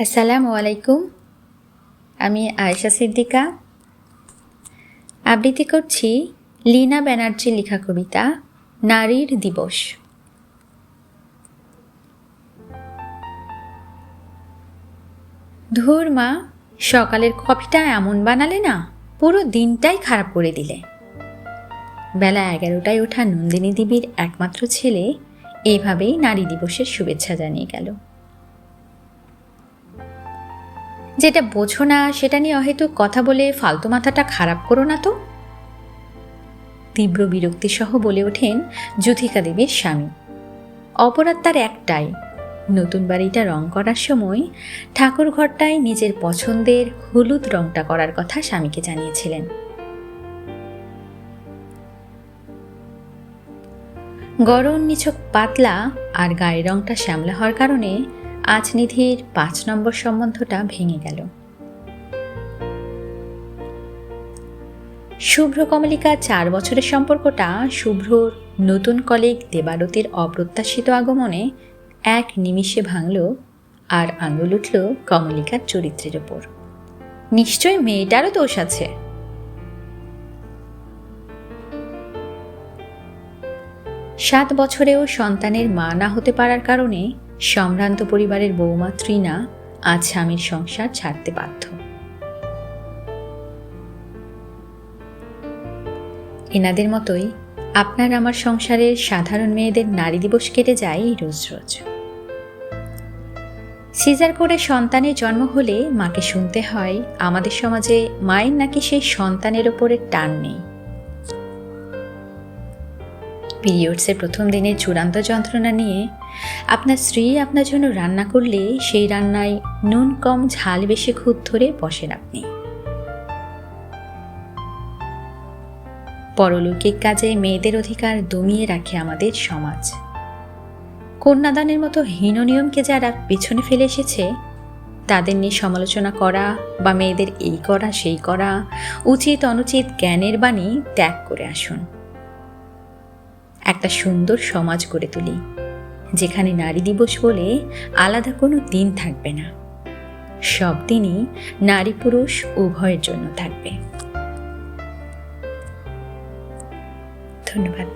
আসসালামু আলাইকুম। আমি আয়েশা সিদ্দিকা আবৃত্তি করছি লীনা ব্যানার্জির লেখা কবিতা নারীর দিবস। ধুর মা, সকালের কফিটা এমন বানালে না, পুরো দিনটাই খারাপ করে দিলে। বেলা 11টায় ওঠা নন্দিনী দেবীর একমাত্র ছেলে এভাবেই নারী দিবসের শুভেচ্ছা জানিয়ে গেল। যেটা বোঝো না সেটা নিয়ে অহেতুক কথা বলে ফালতু মাথাটা খারাপ করো না তো। তীব্র বিরক্তিসহ বলে ওঠেন যুথিকা দেবীর স্বামী। অপরাধ তার একটাই, নতুন বাড়িটা রং করার সময় ঠাকুর ঘরটায় নিজের পছন্দের হলুদ রংটা করার কথা স্বামীকে জানিয়েছিলেন। গরম নিছক পাতলা আর গায়ের রংটা শ্যামলা হওয়ার কারণে আজ নিধির 5 নম্বর সম্বন্ধটা ভেঙে গেল। শুভ্র কমলিকা 4 বছরের সম্পর্কটা শুভ্রর নতুন কলিগ দেবারতীর অপ্রত্যাশিত আগমনে এক নিমিষে ভাঙল আর আঙুল উঠল কমলিকার চরিত্রের ওপর। নিশ্চয় মেয়েটারও দোষ আছে। সাত বছরেও সন্তানের মা না হতে পারার কারণে সম্ভ্রান্ত পরিবারের বৌমা ত্রিনা আজ স্বামীর সংসার ছাড়তে বাধ্য। এনাদের মতোই আপনার আমার সংসারের সাধারণ মেয়েদের নারী দিবস কেটে যায় রোজ রোজ। সিজার করে সন্তানের জন্ম হলে মাকে শুনতে হয় আমাদের সমাজে মায়ের নাকি সেই সন্তানের ওপরে টান নেই। পিরিয়ডসের প্রথম দিনের চূড়ান্ত যন্ত্রণা নিয়ে আপনার স্ত্রী আপনার জন্য রান্না করলে সেই রান্নায় নুন কম ঝাল বেশি খুঁত ধরে বসেন আপনি। পরলৌকিক কাজে মেয়েদের অধিকার দমিয়ে রাখে আমাদের সমাজ। কন্যাদানের মতো হীন নিয়মকে যারা পেছনে ফেলে এসেছে তাদের নিয়ে সমালোচনা করা বা মেয়েদের এই করা সেই করা, উচিত অনুচিত জ্ঞানের বাণী ত্যাগ করে আসুন। একটা সুন্দর সমাজ গড়ে তুলি যেখানে নারী দিবস বলে আলাদা কোনো দিন থাকবে না, সব দিনই নারী পুরুষ উভয়ের জন্য থাকবে। ধন্যবাদ।